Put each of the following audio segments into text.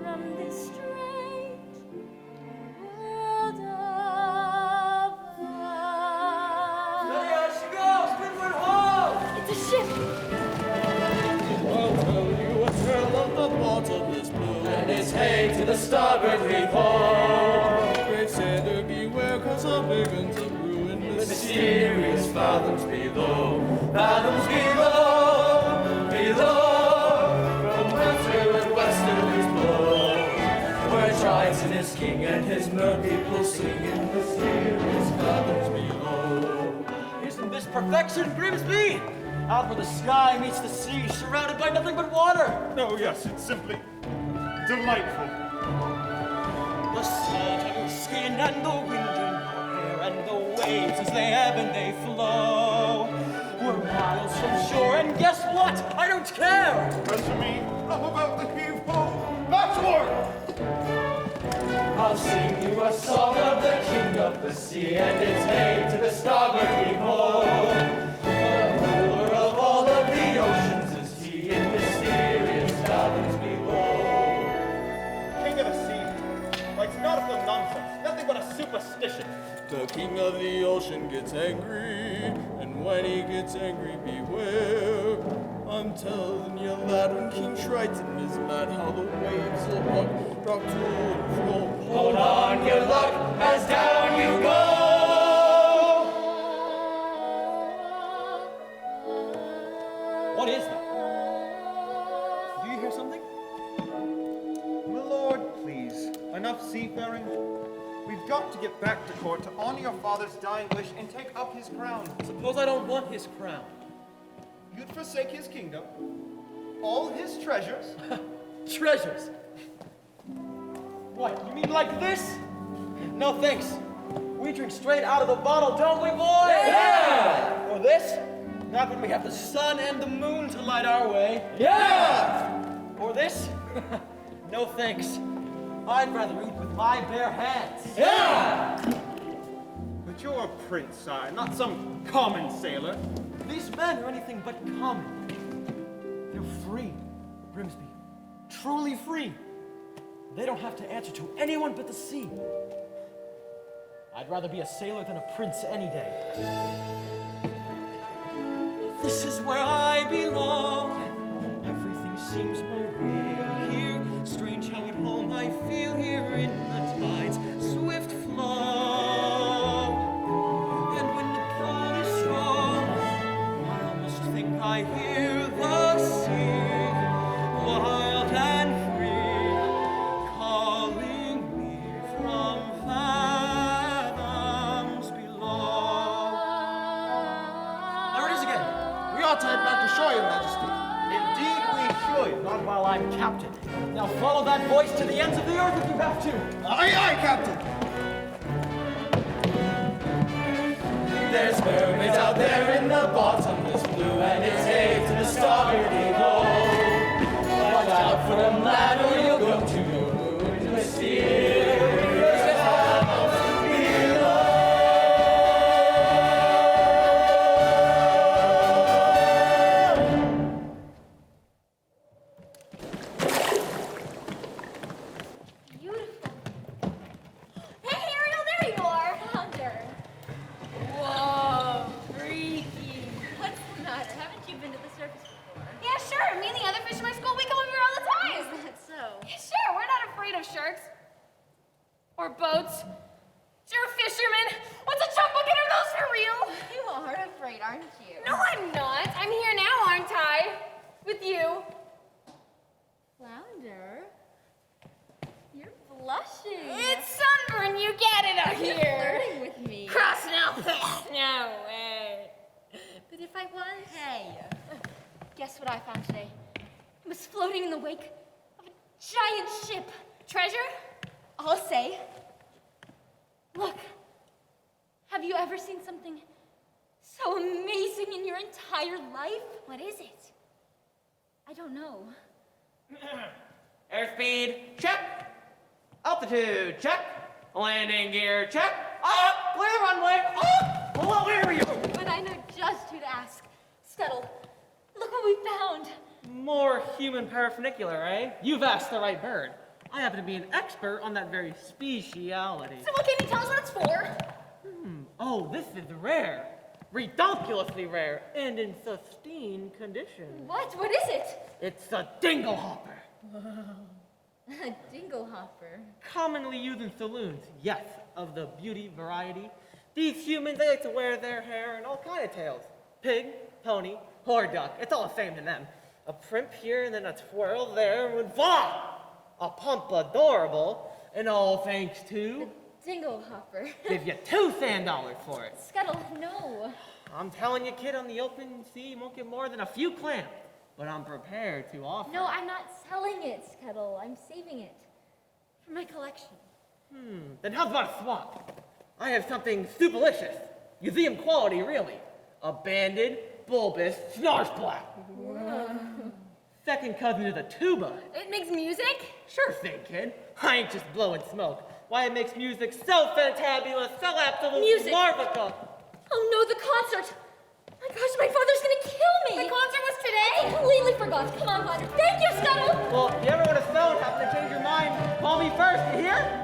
from this strange world of worlds are begun to ruin. Mysterious fathoms below, below, from westward and westerlies blow, where Triton is king and his mer people sing in mysterious fathoms below. Isn't this perfection, Grimsby? Out where the sky meets the sea, surrounded by nothing but water. Oh, yes, it's simply delightful. The salt on your skin and the wind in your hair and the waves as they ebb and they flow. We're miles from shore, and guess what? I don't care! As for me, how about the heave-ho? Backward! I'll sing you a song of the king of the sea, and its name to the starboard heave-ho. The ruler of all of the oceans is he, in mysterious fathoms below. King of the sea, like nautical nonsense, nothing but a superstition. The king of the ocean gets angry, and when he gets angry, beware. I'm telling you that when King Triton is mad, how the waves will rock to and fro. Hold on your luck as down you go. What is that? Do you hear something? My lord, please, enough seafaring. We've got to get back to court to honor your father's dying wish and take up his crown. Suppose I don't want his crown. You'd forsake his kingdom, all his treasures. Treasures? What, you mean like this? No thanks. We drink straight out of the bottle, don't we, boy? Yeah! Or this? Not when we have the sun and the moon to light our way. Yeah! Or this? No thanks. I'd rather eat with my bare hands. Yeah! But you're a prince, sire, not some common sailor. These men are anything but common. They're free, Grimsby. Truly free. They don't have to answer to anyone but the sea. I'd rather be a sailor than a prince any day. This is where I belong. Everything seems more real here. Strange how at home I feel here in the tide's swift flow. And when the pull is strong, I almost think I hear the sea, wild and free, calling me from fathoms below. There it is again. We ought to head back to shore, your majesty. Indeed we should. Not while I'm captain. Now follow that voice to the ends of the earth if you have to. Aye, aye, captain. There's mermaids out there in the bottomless blue, and it's hay to the starboard below. Watch out for them, lad, or you'll go to your ruin to mysterious fathoms below. Beautiful. Hey, Ariel, there you are. Chandler. Whoa, freaky. What's the matter? Haven't you been to the surface before? Yeah, sure. Me and the other fish in my school, we come over here all the time. Is that so? Yeah, sure. We're not afraid of sharks. Or boats. You're a fisherman. What's a chum bucket? Are those for real? You are afraid, aren't you? No, I'm not. I'm here now, aren't I? With you. Flounder. You're blushing. It's sunburn. You get it out here. You're flirting with me. Cross now. No way. But if I was. Hey. Guess what I found today? I was floating in the wake of a giant ship. Treasure? I'll say. Look. Have you ever seen something so amazing in your entire life? What is it? I don't know. Airspeed, check. Altitude, check. Landing gear, check. Up, clear runway, up. Well, where are you? But I know just who to ask. Scuttle, look what we found. More human paraphernicicular, eh? You've asked the right bird. I happen to be an expert on that very speciality. So what can you tell us what it's for? Oh, this is rare. Redonkulously rare and in pristine condition. What? What is it? It's a dinglehopper. A dinglehopper. Commonly used in saloons, yes, of the beauty variety. These humans, they like to wear their hair in all kind of tails. Pig, pony, or duck, it's all the same to them. A primp here and then a twirl there, and voila! A pump adorable, and all thanks to... Dinglehopper. Give you $2 sand for it. Scuttle, no. I'm telling you, kid, on the open sea, you won't get more than a few clams. But I'm prepared to offer. No, I'm not selling it, Scuttle. I'm saving it for my collection. Then how's about a swap? I have something superlicious. Museum quality, really. A banded, bulbous, snarsplat. Second cousin to the tuba. It makes music? Sure thing, kid. I ain't just blowing smoke. Why, it makes music so fantabulous, so absolutely Music. marvelous. Oh no, the concert! My gosh, my father's gonna kill me! The concert was today? I completely forgot. Come on, Father. Thank you, Scuttle! Well, if you ever want to snow and happen to change your mind, call me first, you hear?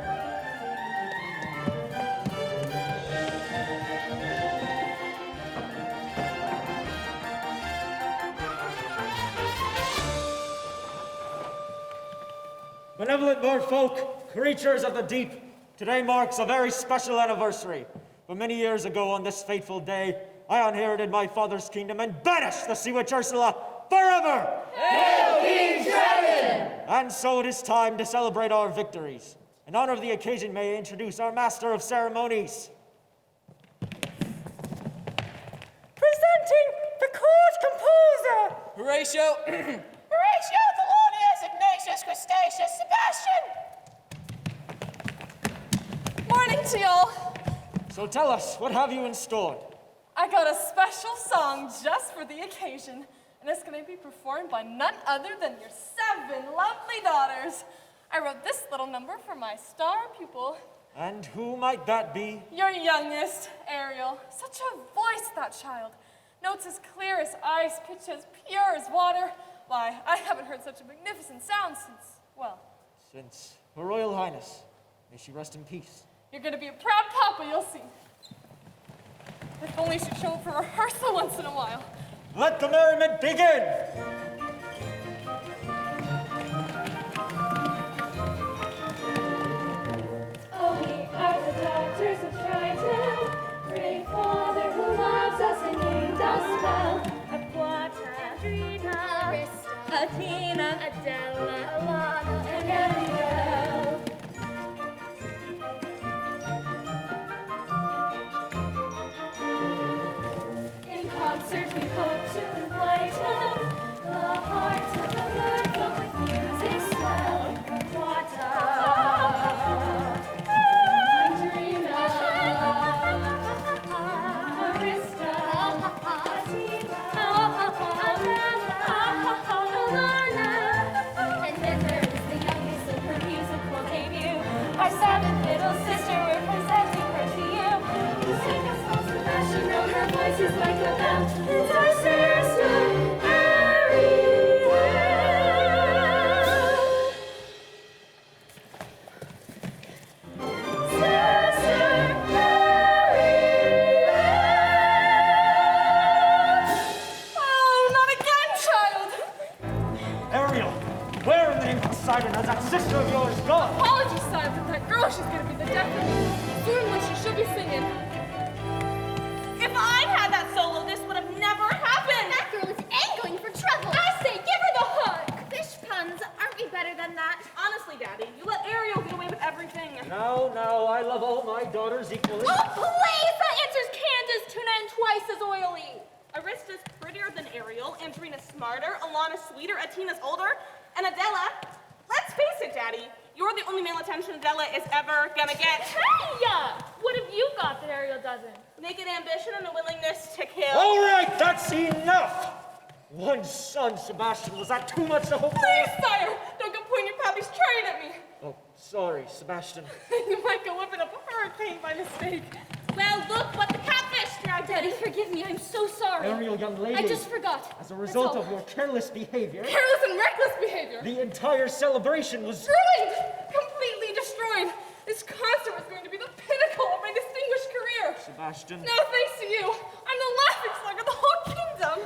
Benevolent merfolk, creatures of the deep, today marks a very special anniversary. For many years ago on this fateful day, I inherited my father's kingdom and banished the Sea Witch Ursula forever! Hail King Dragon! And so it is time to celebrate our victories. In honor of the occasion, may I introduce our master of ceremonies. Presenting the court composer! Horatio! Horatio, Thelonious, Ignatius, Crustaceus, Sebastian! Morning to y'all. So tell us, what have you in store? I got a special song just for the occasion, and it's going to be performed by none other than your 7 lovely daughters. I wrote this little number for my star pupil, And who might that be? your youngest, Ariel. Such a voice, that child. Notes as clear as ice, pitch as pure as water. Why, I haven't heard such a magnificent sound since, well, Since Her Royal Highness, may she rest in peace. you're going to be a proud papa, you'll see. If only she'd show up for rehearsal once in a while. Let the merriment begin! Oh, we are the daughters of Triton, brave father who loves us and named us well. Aquata, Adrina, Arista, Athena, Adela, Alana, and Ariel. In concert we hope to enlighten the hearts of the merfolk with music swell. Aquata, Adrina, Arista, Athena, Alana, and then there is the youngest of her musical debut. Our 7th little sister, we're presenting her to you. The singing song Sebastian wrote, her voice is like a bell. It's our sister, Ariel. Sister Ariel. Oh, not again, child! Ariel, where in the name of Poseidon has that sister of yours gone? Apologies, sire, but that girl, she's gonna be the death of me. Soon when she should be singing. If I'd had that solo, this would have never happened! That girl is angling for trouble! I say, give her the hook! Fish puns, aren't we better than that? Honestly, Daddy, you let Ariel get away with everything. No, I love all my daughters equally. Oh, please! That answer's canned as tuna and twice as oily! Arista's prettier than Ariel, Andrina's smarter, Alana's sweeter, Athena's older, and Adela, let's face it, Daddy, you're the only male attention Adela is ever gonna get. Hey-ya! What have you got that Ariel doesn't? Naked ambition and a willingness to kill. All right, that's enough! One son, Sebastian, was that too much to hope for? Please, sire, don't go pointing your pappy's train at me. Oh, sorry, Sebastian. You might go whipping up a hurricane by mistake. Well, look what the catfish dragged. Daddy, forgive me. I'm so sorry. Ariel, young lady. I just forgot. As a result That's of all. your careless behavior, Careless and reckless behavior. the entire celebration was... Ruined! Completely destroyed. This concert was going to be the pinnacle of my distinguished career. Sebastian. Now, thanks to you, I'm the laughingstock of the whole kingdom.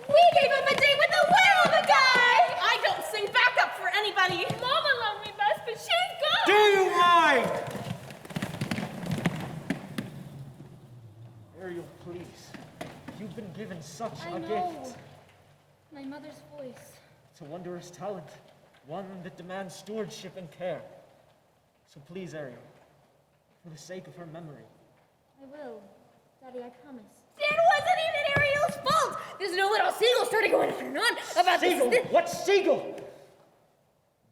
We gave him a date with the will of a guy! I don't sing backup for anybody. Mama loved me Ariel, please. You've been given such I a know. gift. My mother's voice. It's a wondrous talent, one that demands stewardship and care. So please, Ariel, for the sake of her memory. I will. Daddy, I promise. It wasn't even Ariel's fault! There's no little seagull started going on and on about Seagull? this. What seagull?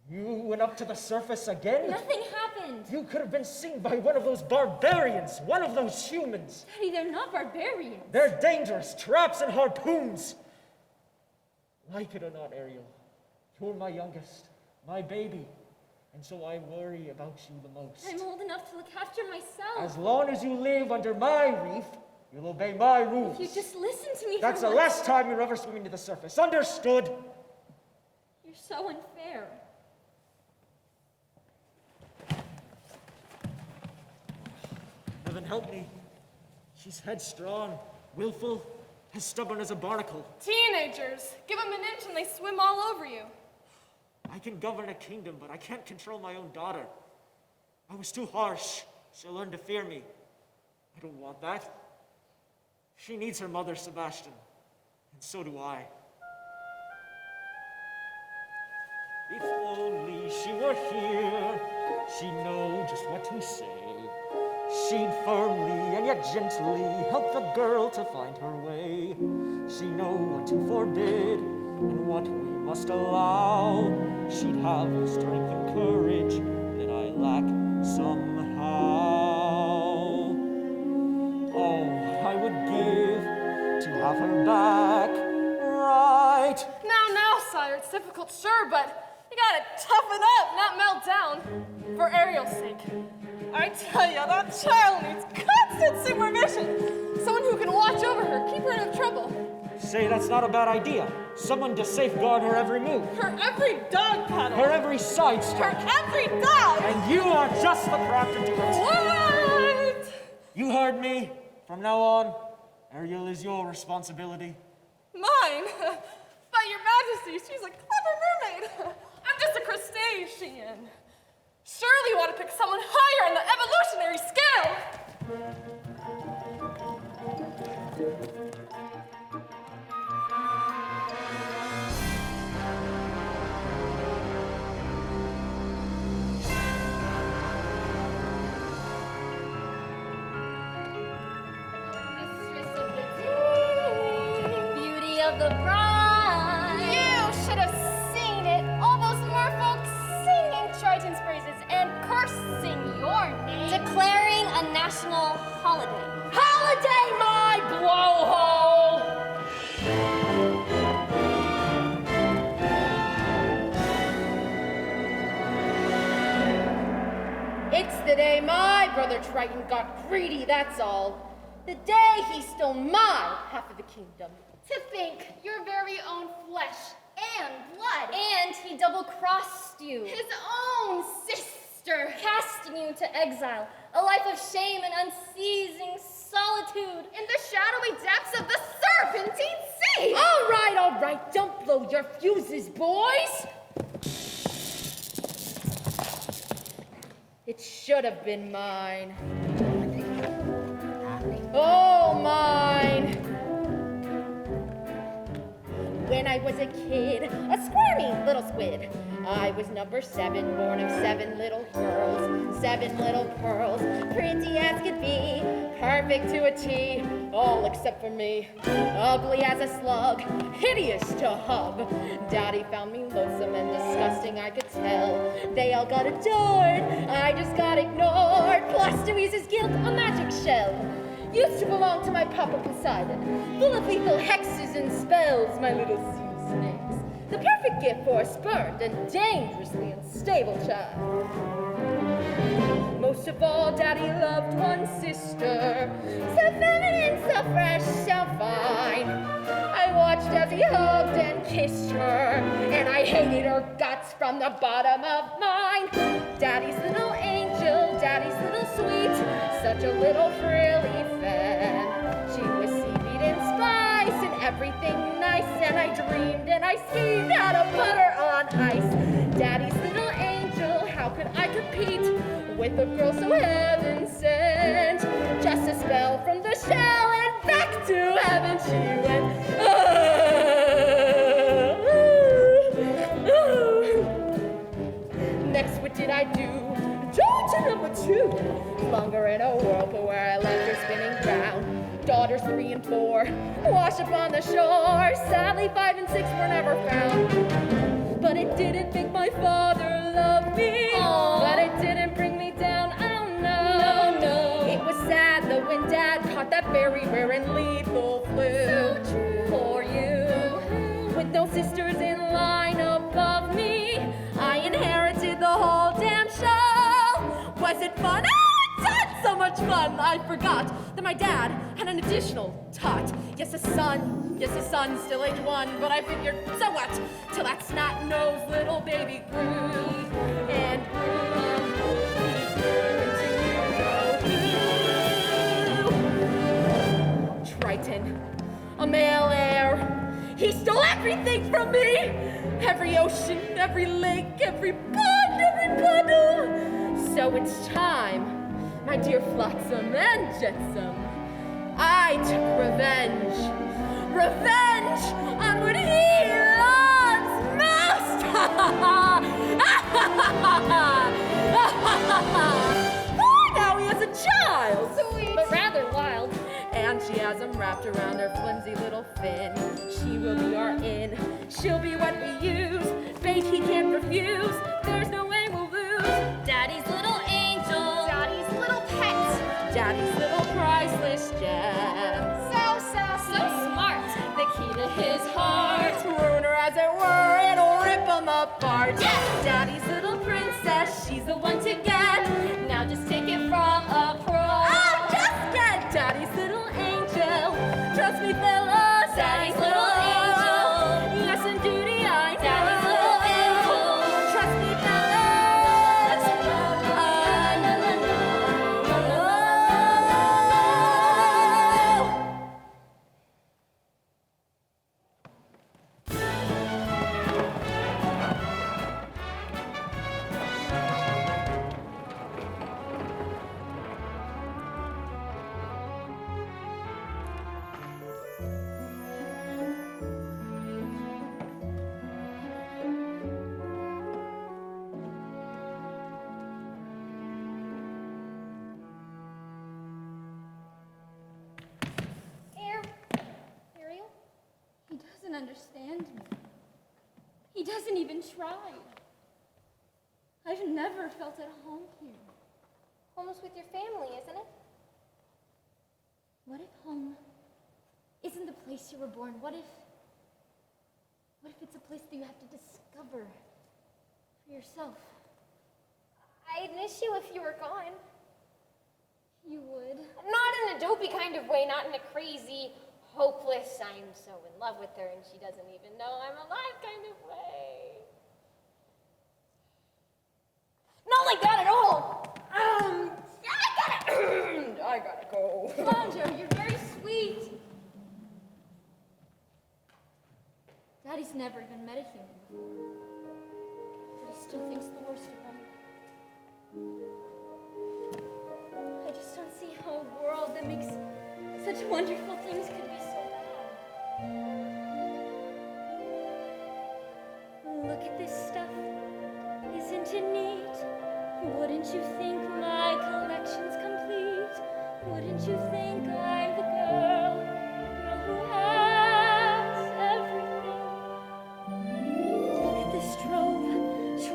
You went up to the surface again? Nothing happened. You could have been seen by one of those barbarians, one of those humans. Daddy, they're not barbarians. They're dangerous, traps and harpoons. Like it or not, Ariel, you're my youngest, my baby, and so I worry about you the most. I'm old enough to look after myself. As long as you live under my reef, you'll obey my rules. If you just listen to me That's for the once. last time you're ever swimming to the surface. Understood? You're so unfair. Heaven help me. She's headstrong, willful, as stubborn as a barnacle. Teenagers, give them an inch and they swim all over you. I can govern a kingdom, but I can't control my own daughter. I was too harsh. She'll learn to fear me. I don't want that. She needs her mother, Sebastian, and so do I. If only she were here, she'd know just what to say. She'd firmly and yet gently help the girl to find her way. She'd know what to forbid and what we must allow. She'd have the strength and courage that I lack somehow. Oh, what I would give to have her back right. Now, sire, it's difficult, sure, but you gotta toughen up, not melt down. For Ariel's sake. I tell you, that child needs constant supervision. Someone who can watch over her, keep her out of trouble. Say that's not a bad idea. Someone to safeguard her every move. Her every dog paddle. Her every Her sidestep. every dive. And you are just the craft to do it. What? You heard me. From now on, Ariel is your responsibility. Mine? By your majesty, she's a clever mermaid. I'm just a crustacean. Surely you want to pick someone higher on the evolutionary scale. Mistress of the day, beauty of the bride. You should have seen it. All those merfolk singing Triton's praises and cursing your name. Declaring a national holiday. Holiday, my blowhole! It's the day my brother Triton got greedy, that's all. The day he stole my half of the kingdom. To think your very own flesh and blood. And he double-crossed you. His own sister. Casting you to exile. A life of shame and unceasing solitude. In the shadowy depths of the Serpentine Sea! All right, don't blow your fuses, boys! It should have been mine. Oh, mine! When I was a kid, a squirmy little squid, I was number 7, born of 7 little girls, 7 little pearls, pretty as could be, perfect to a T, all except for me, ugly as a slug, hideous to hug. Daddy found me loathsome and disgusting, I could tell. They all got adored, I just got ignored, plus to ease his guilt, a magic shell. Used to belong to my Papa Poseidon, full of lethal hexes and spells, my little sea snakes. The perfect gift for a spurned and dangerously unstable child. Most of all, Daddy loved one sister, so feminine, so fresh, so fine. I watched as he hugged and kissed her, and I hated her guts from the bottom of mine. Daddy's little angel, Daddy's little sweet, such a little frilly fan. She was seaweed and spice and everything nice, and I dreamed and I schemed how to put her on ice. Daddy's little angel, how could I compete with a girl so heaven sent? Just a spell from the shell and to heaven she went. Next, what did I do? Daughter number 2. Longer in a whirlpool where I left her spinning round. Daughters 3 and 4 wash up on the shore. Sadly, 5 and 6 were never found. But it didn't make my father love me. Aww. But it didn't bring me down. Oh no. No. It was sad though when Dad caught that very rare and lethal flu. So true. For you. With no sisters in line above me, I inherited the whole damn show. Was it fun? So much fun, I forgot that my dad had an additional tot. Yes, a son, still age 1, but I figured, so what? Till that snot-nosed little baby grew and grew. He grew. Triton, a male heir, he stole everything from me. Every ocean, every lake, every pond, every puddle. So it's time, my dear Flotsam and Jetsam, I took revenge. Revenge on what he loves most! Oh, now he has a child! Sweet! But rather wild. And she has him wrapped around her flimsy little fin. She will be our in. She'll be what we use. Bait he can't refuse. There's no way we'll lose. Daddy's little angel. Daddy's little pet. Daddy's little priceless gem. So smart. The key to his heart. Ruin her as it were, it'll rip him apart. Yes! Daddy's little princess, she's the one to get. Now just take it from a pro. Oh, just get Daddy's little angel. Trust me, fellas. Daddy's little angel. Yes, and duty, I know. Daddy's little angel. Trust me, fellas. Ariel? He doesn't understand me. He doesn't even try. I've never felt at home here. Home is with your family, isn't it? What if home isn't the place you were born? What if it's a place that you have to discover for yourself? I'd miss you if you were gone. You would. Not in a dopey kind of way, not in a crazy, hopeless, I'm so in love with her and she doesn't even know I'm alive kind of way. Not like that at all. I gotta go. Lonjo, you're very sweet. Daddy's never even met a human before, but he still thinks the worst of them. I just don't see how a world that makes such wonderful things could be so bad. Look at this stuff. Isn't it neat? Wouldn't you think my collection's complete? Wouldn't you think I'm the girl who has everything? Look at this trove,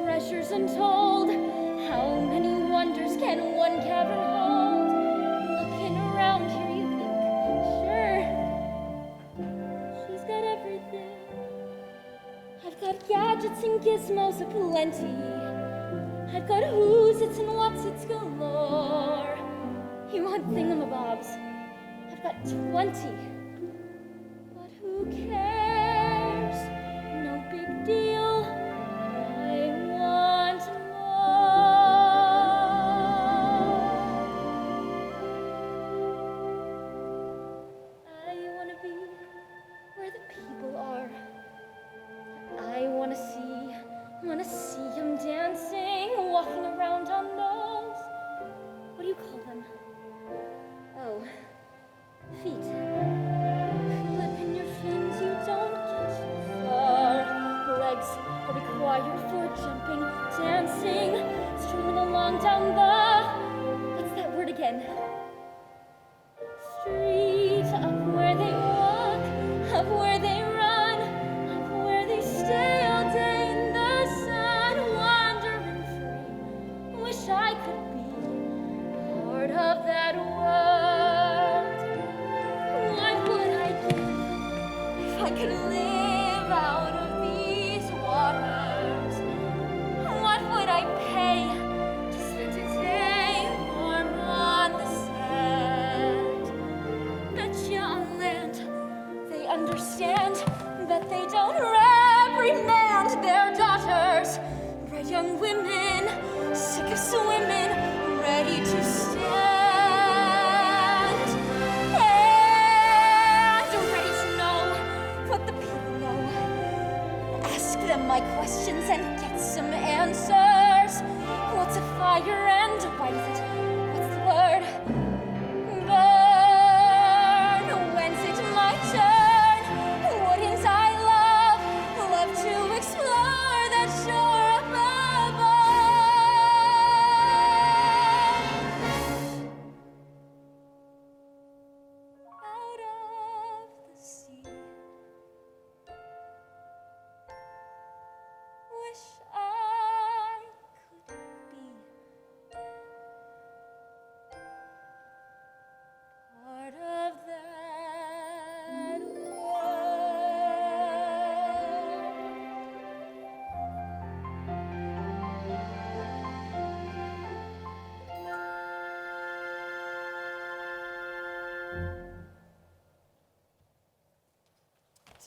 treasures untold. How many wonders can one cavern hold? Looking around here, you think, sure, she's got everything. I've got gadgets and gizmos aplenty. I've got who's its and what's its galore. You want thingamabobs? I've got 20. But who cares? No big deal. I want more. I want to be where the people are. I want to see them dancing, walking around on those, what do you call them? Oh, feet. I could live out of these waters, what would I pay to spend a day warm on the sand? Bet you on land they understand that they don't reprimand their daughters. Red young women, sick of swimming, ready to stand. And ready to know what the people know. Ask them my questions and get some answers. What's a fire and why is it? What's the word? Burn. When's it my turn? Wouldn't I love to explore that shore above? Out of the sea, wish I could be part of that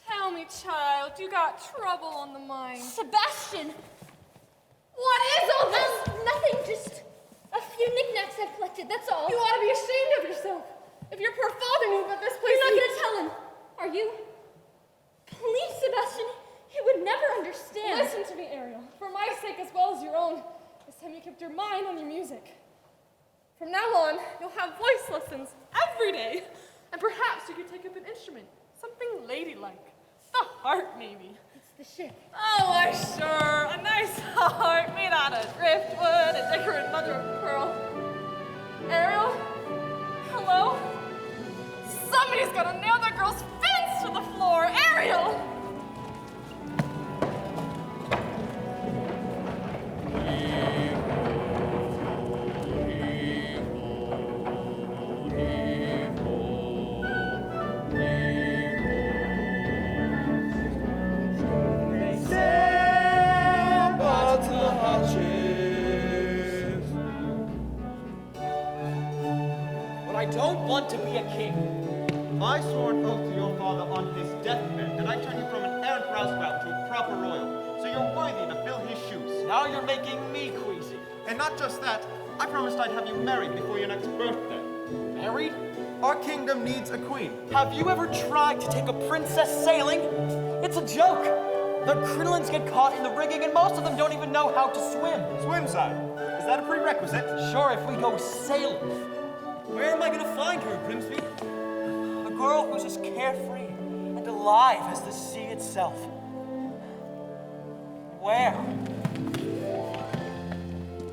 Tell me, child, you got trouble on the mind. Sebastian! What is all this? Nothing, just a few knickknacks I've collected, that's all. You ought to be ashamed of yourself. If your poor father knew about this place, You're not gonna tell him, are you? Please, Sebastian, he would never understand. Listen to me, Ariel. For my sake as well as your own, this time you kept your mind on your music. From now on, you'll have voice lessons every day. And perhaps you could take up an instrument, something ladylike. The harp, maybe. It's the ship. Oh, why, sure. A nice harp made out of driftwood, a decorated mother of pearl. Ariel? Hello? Somebody's gotta nail that girl's fence to the floor. Ariel! But I don't want to be a king. I swore an oath to your father on his deathbed that I'd turn you from an errant rouseabout to a proper royal, so you're worthy to fill his shoes. Now you're making me queasy. And not just that, I promised I'd have you married before your next birthday. Married? Our kingdom needs a queen. Have you ever tried to take a princess sailing? It's a joke. The crinolines get caught in the rigging and most of them don't even know how to swim. Swim, sire. Is that a prerequisite? Sure, if we go sailing. Where am I gonna find her, Grimsby? A girl who's as carefree and alive as the sea itself. Where?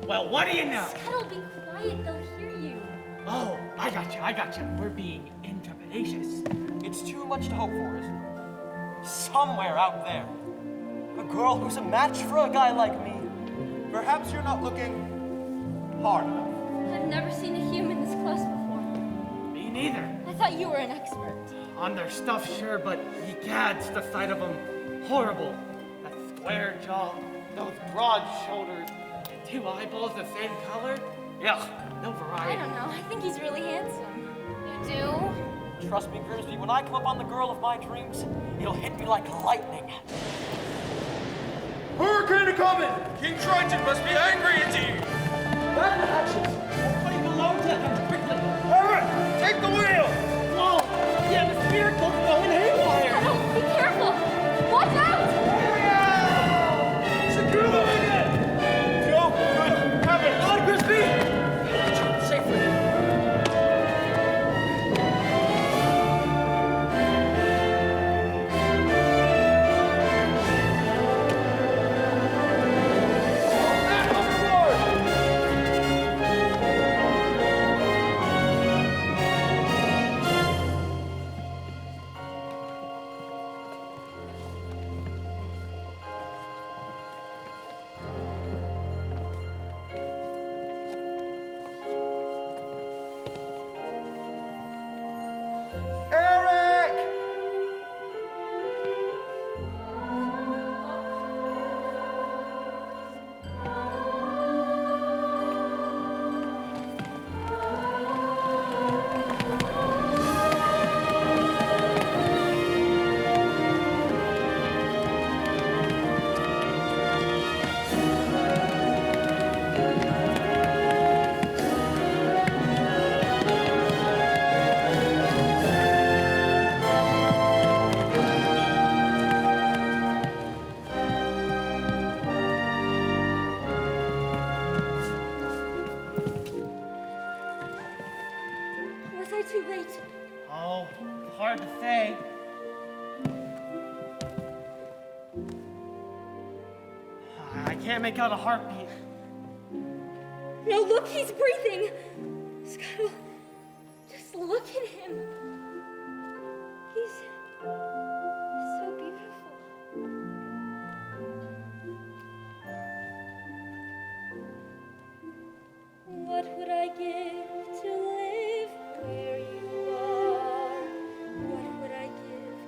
Well, what do you know? Scuttle, be quiet, they'll hear you. Oh, I gotcha. We're being intrepidatious. It's too much to hope for, isn't it? Somewhere out there. A girl who's a match for a guy like me. Perhaps you're not looking hard enough. I've never seen a human this close before. Me neither. I thought you were an expert. On their stuff, sure, but egads, the sight of them, horrible. That square jaw, those broad shoulders, and two eyeballs the same color. Ugh, no I variety. don't know, I think he's really handsome. You do? Trust me, Grimsby, when I come up on the girl of my dreams, it'll hit me like lightning. Hurricane coming! King Triton must be angry indeed! Bad actions! Everybody below deck and quickly! Everett, take the wheel! Whoa! The atmosphere goes going haywire! Scuttle, be careful! Watch out! Secure the wicket! Joe, good, have it! On, Grimsby! Safely. little hard to say. I can't make out a heartbeat. No, look, he's breathing. Scuttle, just look at him. He's so beautiful. What would I give to live where you are? What would I give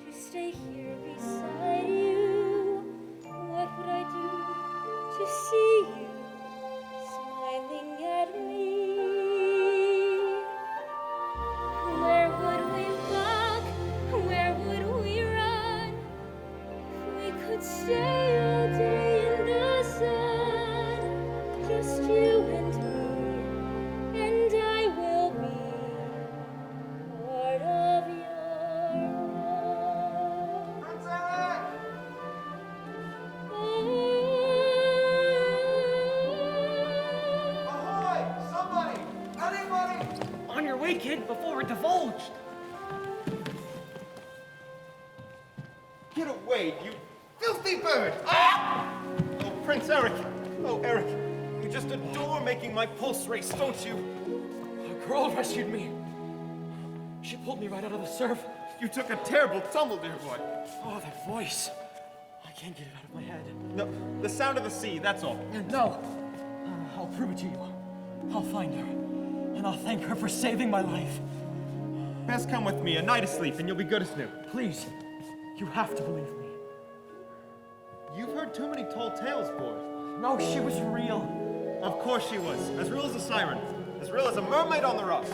to stay here beside you? What would I do to see you smiling at me? Where would we walk? Where would we run? If we could stay all day in the sun, just you and me, and I will be part of your world. Prince Eric! Ahoy! Somebody! Anybody! On your way, kid, before we're divulged. Get away, you filthy bird! Ah! Oh, Prince Eric! Oh, Eric, you just adore making my pulse race, don't you? A girl rescued me. She pulled me right out of the surf. You took a terrible tumble, dear boy. Oh, that voice. I can't get it out of my head. No, the sound of the sea, that's all. No. I'll prove it to you. I'll find her. And I'll thank her for saving my life. Best come with me, a night of sleep, and you'll be good as new. Please. You have to believe me. You've heard too many tall tales, boy. No, she was real. Of course she was. As real as a siren. As real as a mermaid on the rocks.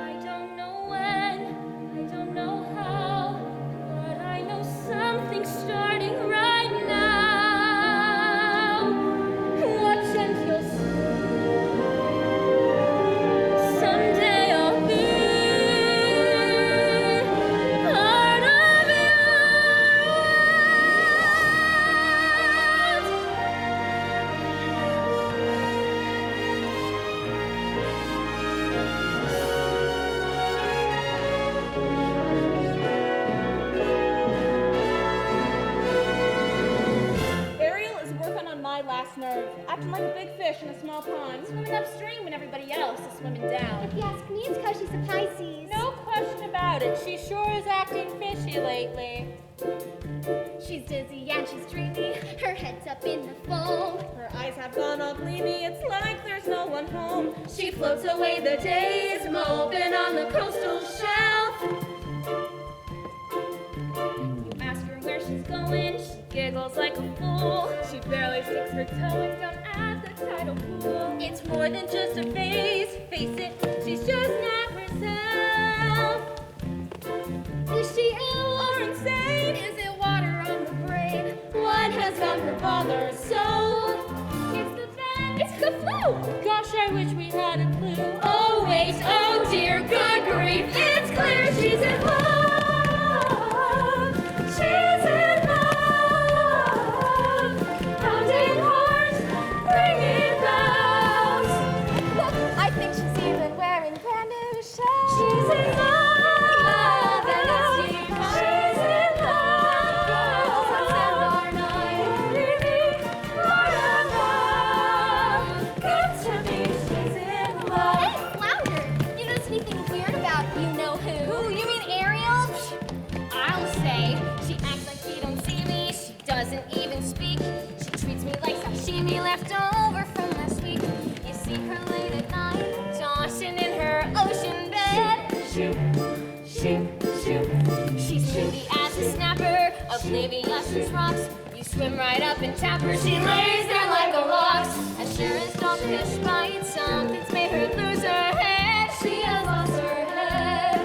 I don't know when, I don't know how, but I know something's starting right now. Watch and you'll see. Someday I'll be part of your Ariel is working on my last nerve, acting like a big fish in a small pond. Swimming upstream when everybody else is swimming down. If you ask me, it's 'cause she's a Pisces. No question about it. She sure is acting fishy lately. She's dizzy and she's dreamy. Her head's up in the foam. Her eyes have gone all gleamy, it's like there's no one home. She floats away the days, moping on the coastal shelf. You ask her where she's going, she giggles like a fool. She barely sticks her toe in down at the tidal pool. It's more than just a phase, face it, she's just not herself. Is she ill or insane? Is it water on the brain? What has got her bothered so? It's the bend, it's the flu. Gosh, I wish we had a clue. Oh wait, oh dear, good grief, it's clear she's in love. She's in love. Pounding hearts, ringing bells. Look, I think she's even wearing brand new shoes. She's in love. And it's deep. She's in love. September 9. Really, part of love. Good to me, she's in love. Hey, Flounder, you notice anything weird about you know who? Who, you mean Ariel? I'll say, she acts like she don't see me. She doesn't even speak. She treats me like sashimi left over from last week. You see her late at night, tossing in her ocean bed. Shoot, shoot, shoot. She's moody as a snapper, oblivious as rocks. You swim right up and tap her, she lays there like a rock. As sure as dogfish bite, something's made her lose her head. She has lost her head.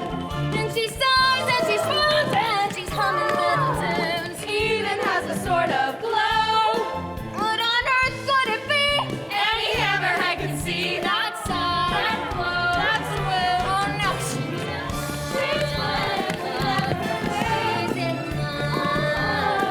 And she sighs and she swoons and she's humming little tunes. Even has a sort of glow. What on earth could it be? Any hammerhead can see that sigh, that glow, that's blue. Oh no, she's in love. She's in love.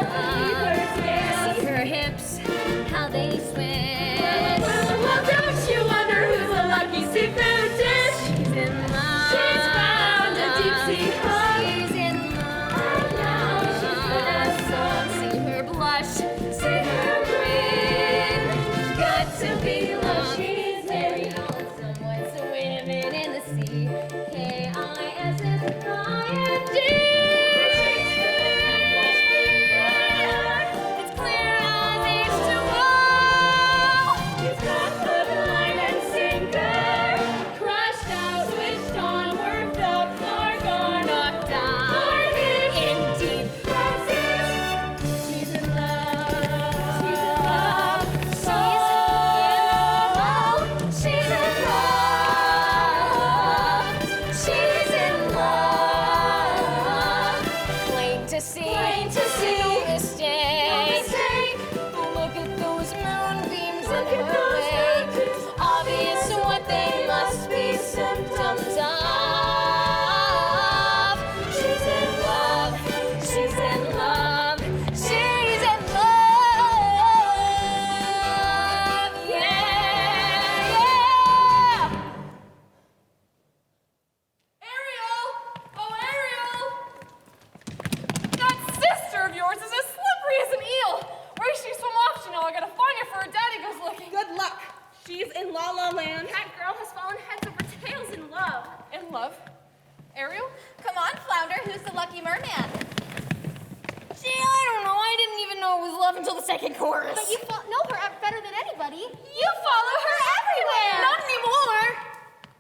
love until the second chorus. But you know her better than anybody. You follow her everywhere. Not anymore.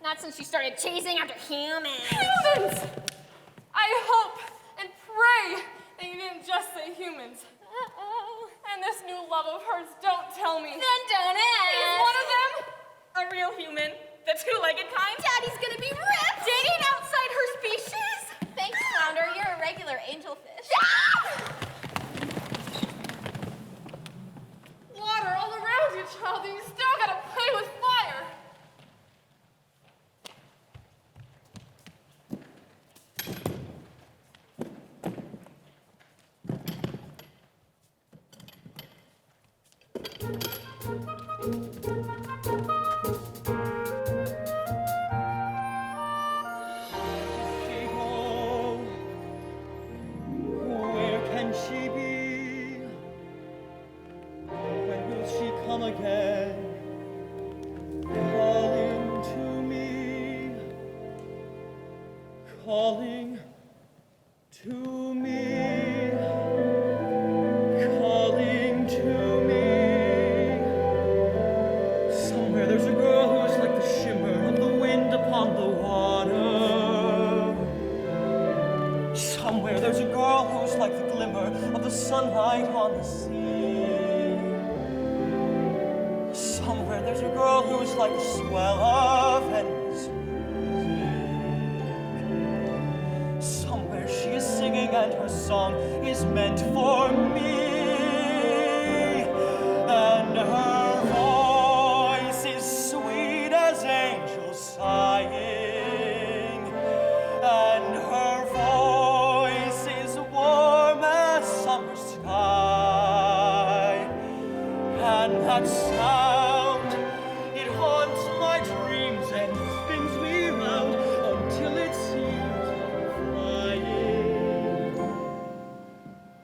Not since she started chasing after humans. Humans! I hope and pray that you didn't just say humans. Uh-oh. And this new love of hers, don't tell me. Then don't ask. He's one of them? A real human, the two-legged kind. Daddy's gonna be ripped. Dating outside her species? Thanks, Flounder. You're a regular angelfish. Water all around you, child, and you still gotta play with fire. She go? Where can she be? When will she come again? Calling to me, calling to me, calling to me. Somewhere there's a girl who is like the shimmer of the wind upon the water. Somewhere there's a girl who's like the glimmer of the sunlight on the sea. Somewhere there's a girl who's like the swell of endless music. Somewhere she is singing and her song is meant for me. And her voice is sweet as angels sighing. And her voice is warm as summer sky. And that sound, it haunts my dreams and spins me round until it seems like flying.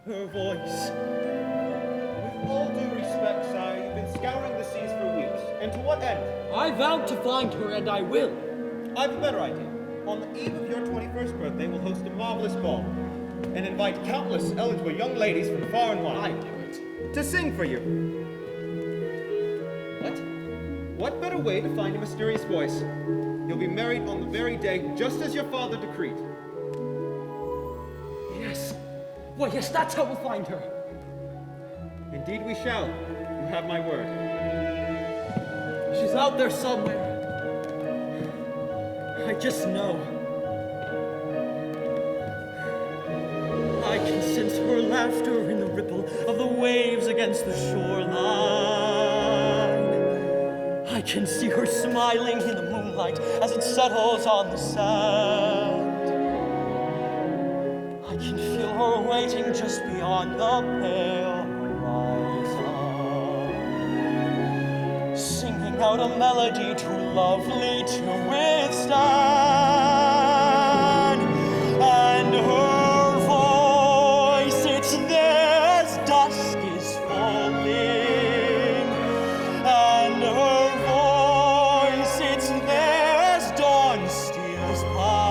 Her voice. With all due respect, sire, you've been scouring the seas for weeks. And to what end? I vowed to find her, and I will. I've a better idea. On the eve of your 21st birthday, we'll host a marvelous ball and invite countless eligible young ladies from far and wide. I knew it. To sing for you. What? What better way to find a mysterious voice? You'll be married on the very day, just as your father decreed. Yes. Well, yes, that's how we'll find her. Indeed we shall. You have my word. She's out there somewhere. I just know. I can sense her laughter in the ripple of the waves against the shoreline. I can see her smiling in the moonlight as it settles on the sand. I can feel her waiting just beyond the pale horizon, singing out a melody too lovely to withstand. And her voice, it's there as dusk is falling. And her voice, it's there as dawn steals by.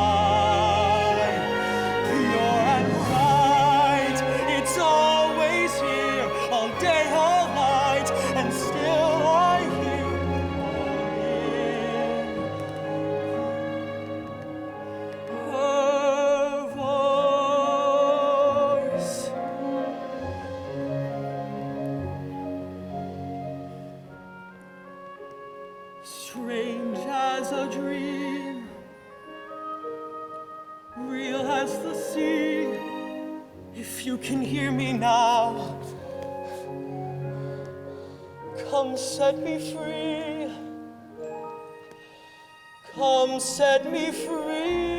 Pure and bright, it's always here, all day, all night, and still I hear her voice. Strange as a dream, real as the sea. If you can hear me now, come set me free. Come set me free.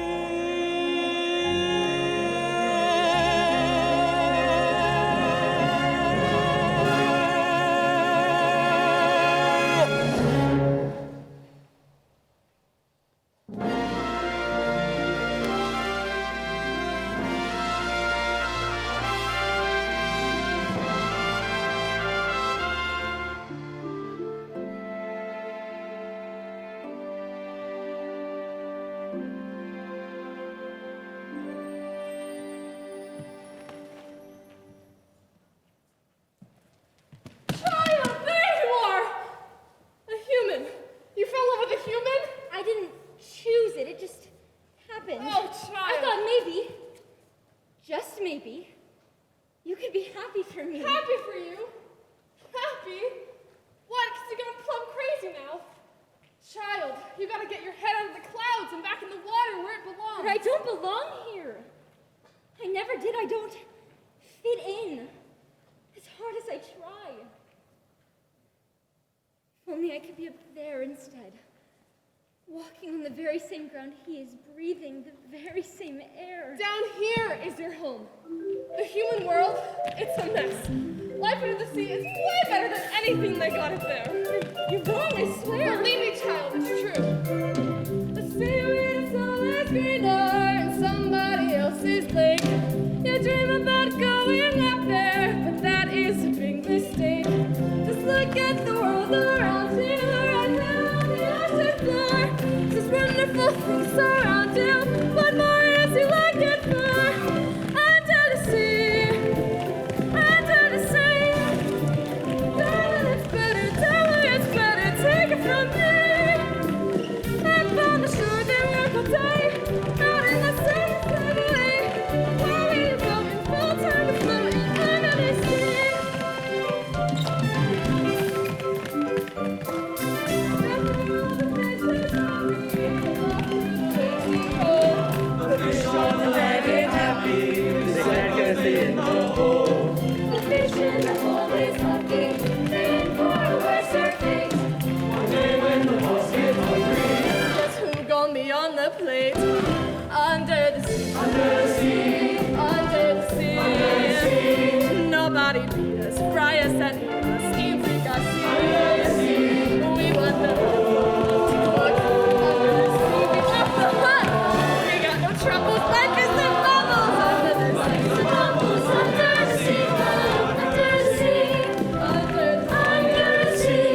for me. Happy for you? Happy? What? Because you're going plumb crazy now. Child, you gotta get your head out of the clouds and back in the water where it belongs. But I don't belong here. I never did. I don't fit in. As hard as I try. If only I could be up there instead. Walking on the very same ground he is, breathing the very same air. Down here is your home. The human world, it's a mess. Life under the sea is way better than anything they got it there. You're wrong, I swear. Believe me, child, it's true. The seaweed is always greener in somebody else's lake. You dream about going up there, but that is a big mistake. Just look at the world around you, right now on the ocean floor. Just wonderful things surround you. What more is he looking for? Under the sea, under the sea. Darling, it's better, take it from me. Up on the shore, they work all day, out in the sun, steadily. Where we floating, full time to floating under the sea. The fish on the land ain't happy, they can't get it in the hole. The fish in the hole is lucky, then for we're surfing. One day when the boss get hungry, Guess who gonna be on the plate? Under the sea, under the sea, under the sea. under the sea. Nobody beat us, fry us and eat us, steam freak us. Under the sea. We want the cook under the sea. We love the hunt. We got no troubles, life is in bubbles under the sea. Bubbles under the sea, under the sea, under the sea.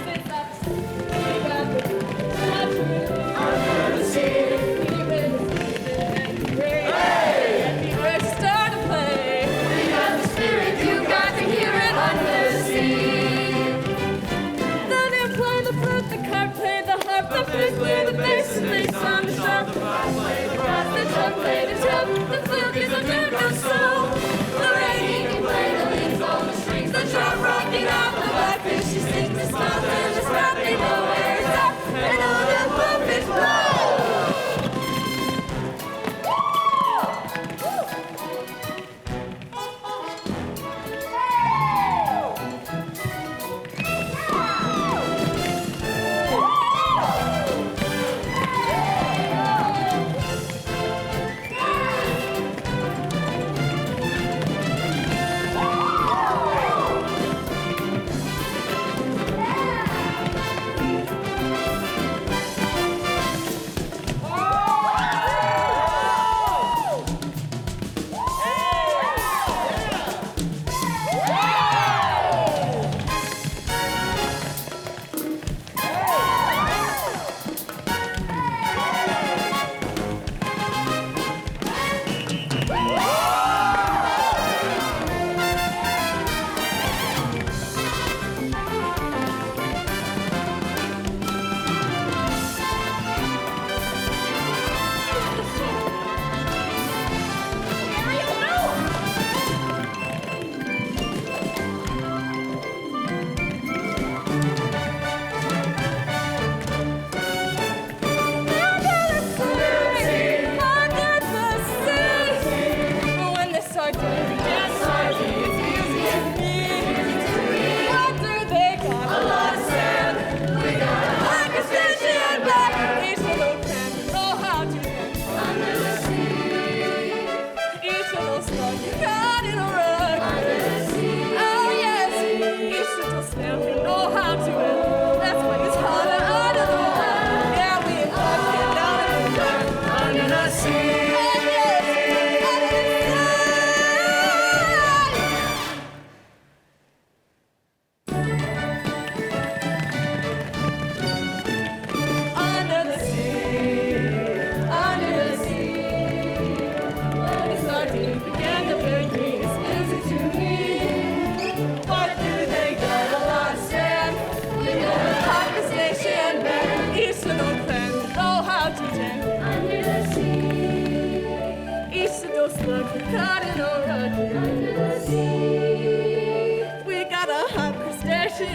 Since I've seen, we got the Under the sea. Start to play. We got the spirit, You got to hear it under the sea.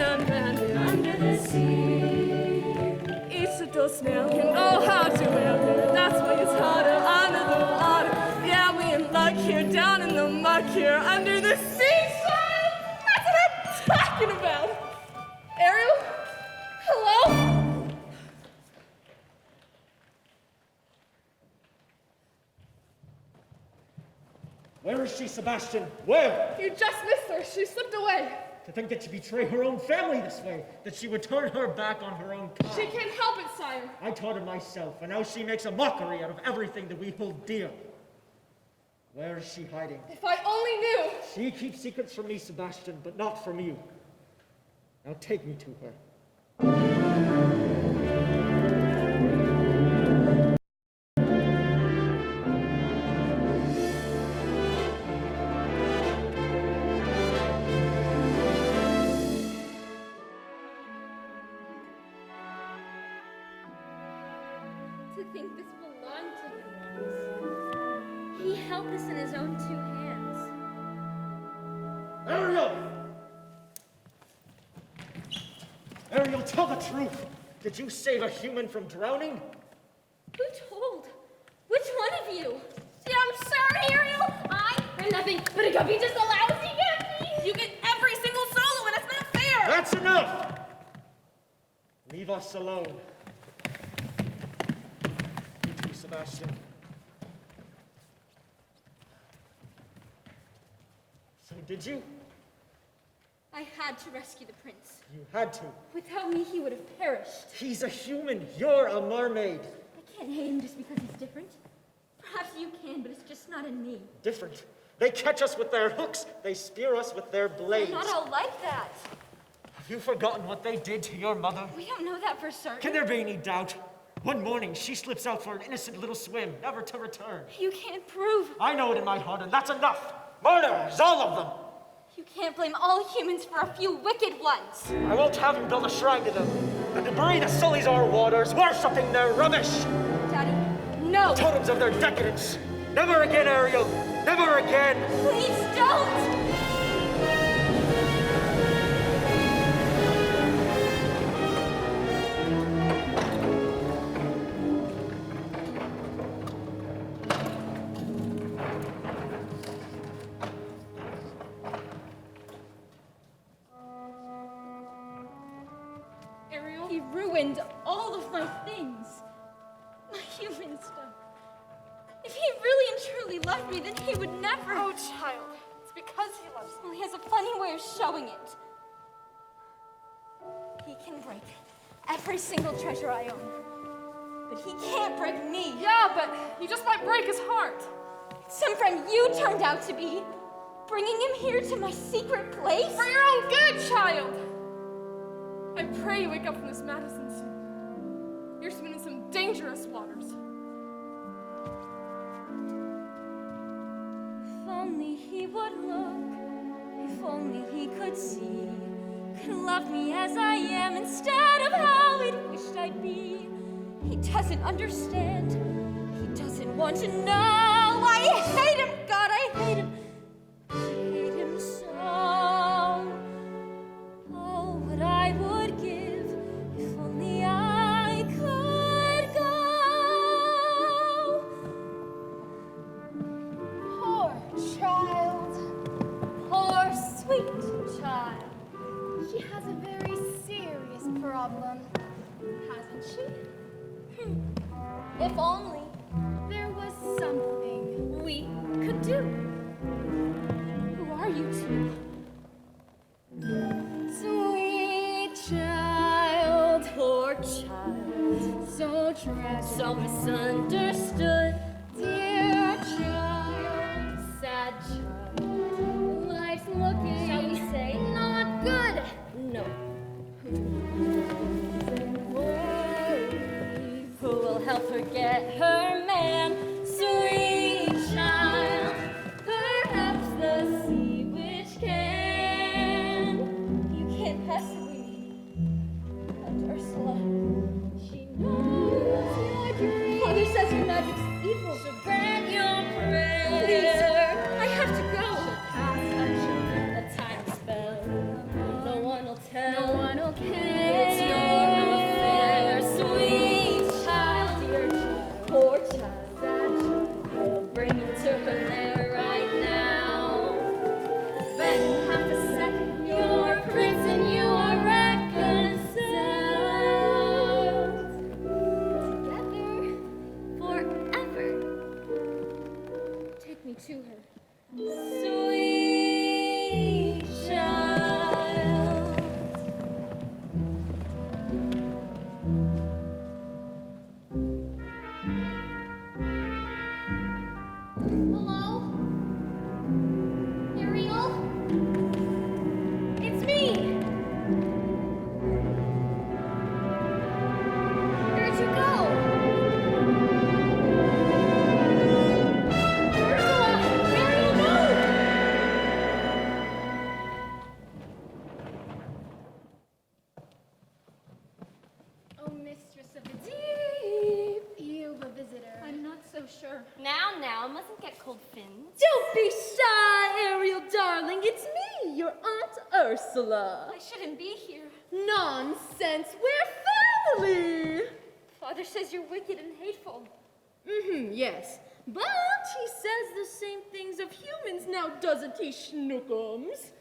and Mandy under the sea. Each little snail can know how to wail. That's why it's hotter under the water. Yeah, we in luck here, down in the muck here, under the sea. That's what I'm talking about. Ariel? Hello? Where is she, Sebastian? Where? You just missed her. She slipped away. To think that she'd betray her own family this way, that she would turn her back on her own kind. She can't help it, sire. I taught her myself, and now she makes a mockery out of everything that we hold dear. Where is she hiding? If I only knew. She keeps secrets from me, Sebastian, but not from you. Now take me to her. To think this belonged to him once. He held this in his own 2 hands. Ariel! Ariel, tell the truth. Did you save a human from drowning? Who told? Which one of you? I'm sorry, Ariel. I'm nothing but a guppy, just a lousy guppy. You get every single solo, and it's not fair! That's enough! Leave us alone. You too, Sebastian. So did you? I had to rescue the prince. You had to. Without me, he would have perished. He's a human. You're a mermaid. I can't hate him just because he's different. Perhaps you can, but it's just not in me. Different. They catch us with their hooks. They spear us with their blades. They're not all like that. Have you forgotten what they did to your mother? We don't know that for certain. Can there be any doubt? One morning, she slips out for an innocent little swim, never to return. You can't prove. I know it in my heart, and that's enough. Murderers, all of them. You can't blame all humans for a few wicked ones. I won't have you build a shrine to them. The debris that sullies our waters, worshipping their rubbish. Daddy, no. Totems of their decadence. Never again, Ariel. Never again. Please don't. Ariel? He ruined all of my things. My human stuff. If he really and truly loved me, then he would never. Oh, child. It's because he loves you. Well, he has a funny way of showing it. He can break every single treasure I own. But he can't break me. Yeah, but he just might break his heart. Some friend you turned out to be. Bringing him here to my secret place? For your own good, child. I pray you wake up from this madness soon. You're swimming in some dangerous waters. If only he would look, if only he could see, could love me as I am instead of how he'd wished I'd be. He doesn't understand, he doesn't want to know. I hate him, God, I hate him. I hate him so. Oh, what I would give if only I could go. Poor child. Poor sweet child. She has a very serious problem, hasn't she? If only There was something we could do. who are you two? Sweet child, Poor child, so tragic. so misunderstood. Dear child, Sad child, life's looking, shall we say, not good. no. Worries. Who will help her get her man? Sweet child, perhaps the sea which can. You can't possibly be. Aunt Ursula, she knows your dreams. Father says your magic's sure. Now, mustn't get cold fins. Don't be shy, Ariel, darling. It's me, your Aunt Ursula. I shouldn't be here. Nonsense. We're family. Father says you're wicked and hateful. Yes. But he says the same things of humans now, doesn't he, Schnookums?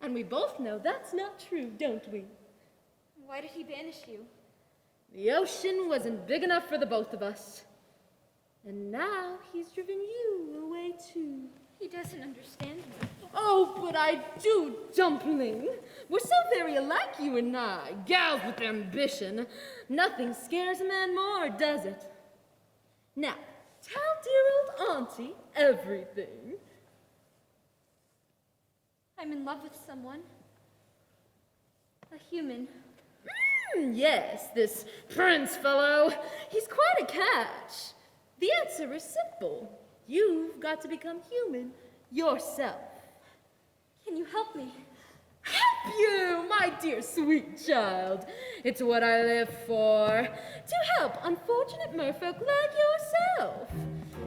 And we both know that's not true, don't we? Why did he banish you? The ocean wasn't big enough for the both of us. And now he's driven you away too. He doesn't understand me. Oh, but I do, Dumpling. We're so very alike, you and I. Gals with ambition. Nothing scares a man more, does it? Now, tell dear old Auntie everything. I'm in love with someone. A human. Yes, this prince fellow. He's quite a catch. The answer is simple. You've got to become human yourself. Can you help me? Help you, my dear sweet child. It's what I live for. To help unfortunate merfolk like yourself.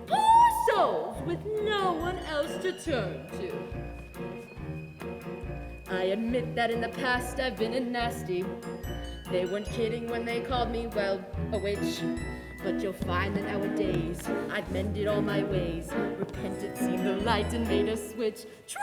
Poor souls with no one else to turn to. I admit that in the past I've been a nasty. They weren't kidding when they called me, well, a witch. But you'll find that nowadays I've mended all my ways. Repented, seen the light, and made a switch. True,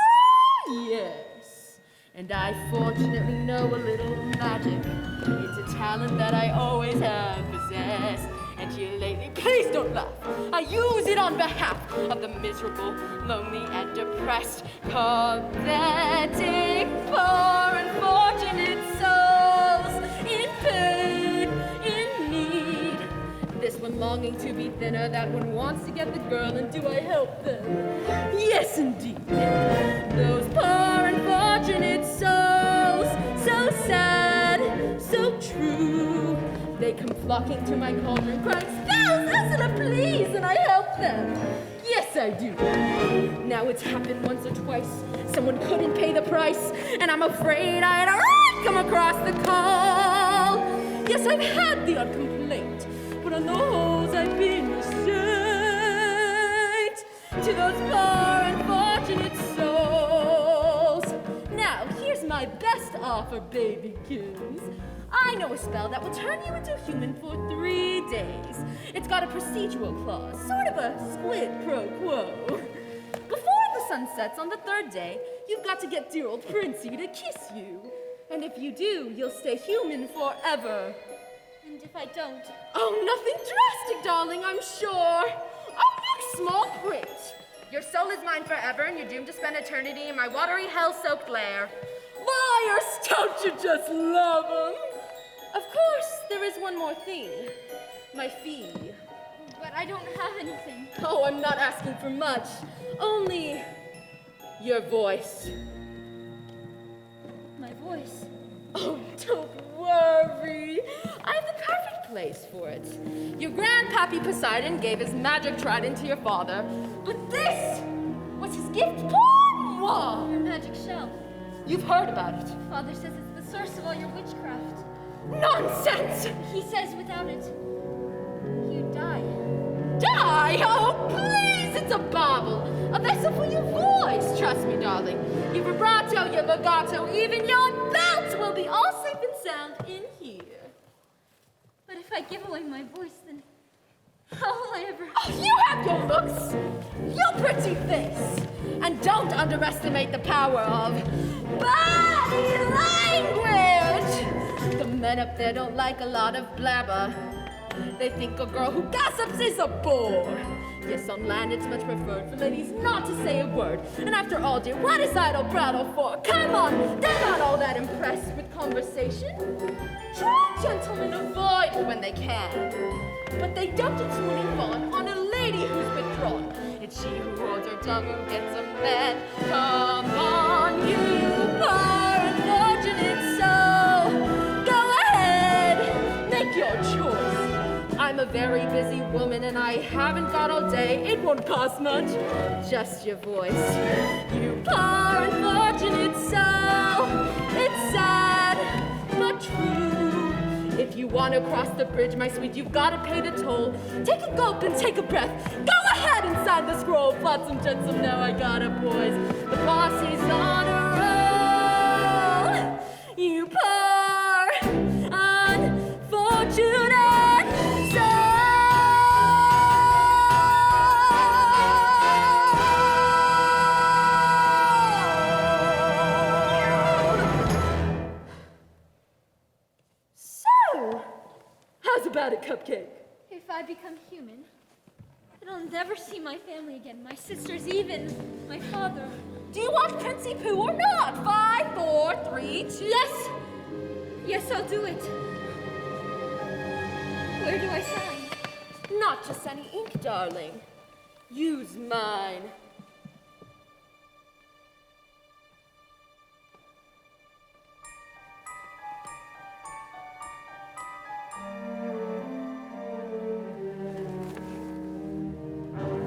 yes. And I fortunately know a little magic. It's a talent that I always have possessed. And here lately, please don't laugh. I use it on behalf of the miserable, lonely, and depressed, pathetic, poor, unfortunate souls in pain, in need. This one longing to be thinner, that one wants to get the girl, and do I help them? Yes, indeed. Those poor, unfortunate souls, so sad, so true. They come flocking to my cauldron, crying, "Spells, Ursula, please!" And I help them. Yes, I do. Now it's happened once or twice. Someone couldn't pay the price, and I'm afraid I'd come across the call. Yes, I've had the odd complaint, but on the whole, I've been a saint to those poor, unfortunate souls. Now, here's my best offer, babykins. I know a spell that will turn you into human for 3 days. It's got a procedural clause, sort of a quid pro quo. Before the sun sets on the 3rd day, you've got to get dear old Princey to kiss you. And if you do, you'll stay human forever. And if I don't? Oh, nothing drastic, darling, I'm sure. Oh, look, small print. Your soul is mine forever, and you're doomed to spend eternity in my watery, hell-soaked lair. Liars, don't you just love them? Of course, there is one more thing. My fee. But I don't have anything. Oh, I'm not asking for much. Only your voice. My voice? Oh, don't worry. I have the perfect place for it. Your grandpappy Poseidon gave his magic trident to your father, but this was his gift pour moi. Your magic shell. You've heard about it. Father says it's the source of all your witchcraft. Nonsense! He says without it, you'd die. Die? Oh, please, it's a bauble. A vessel for your voice. Trust me, darling. Your vibrato, your legato, even your belt will be all safe and sound in here. But if I give away my voice, then how will I ever... Oh, you have your looks, your pretty face. And don't underestimate the power of body language. The men up there don't like a lot of blabber. They think a girl who gossips is a bore. Yes, on land it's much preferred for ladies not to say a word. And after all, dear, what is idle prattle for? Come on, they're not all that impressed with conversation. True gentlemen avoid it when they can. But they don't tuning on a lady who's withdrawn. It's she who holds her tongue who gets a man. Come on, you poor unfortunate soul. Go ahead, make your choice. I'm a very busy woman and I haven't got all day. It won't cost much, just your voice. You poor unfortunate soul. It's sad, but true. If you want wanna cross the bridge, my sweet, you've gotta pay the toll. Take a gulp and take a breath. Go ahead and sign the scroll. Flotsam jetsam, now I got it, boys. The boss is on a roll. You poor, unfortunate soul. So, how's about it, Cupcake? If I become human, then I'll never see my family again. My sisters, even my father. Do you want Princey Pooh or not? 5, 4, 3, 2. Yes! Yes, I'll do it. Where do I sign? Not just any ink, darling. Use mine.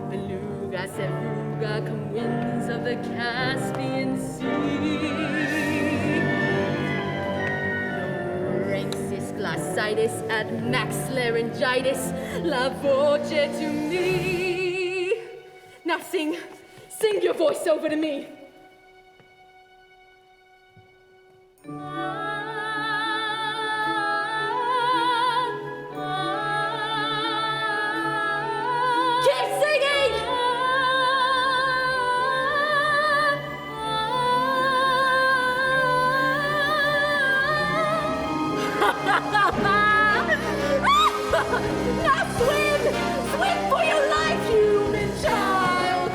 Beluga, Seruga, come winds of the Caspian Sea. Larynxis, glossitis, at max laryngitis, la voce to me. Now sing your voice over to me. Keep singing! Now swim! Swim for your life, human child!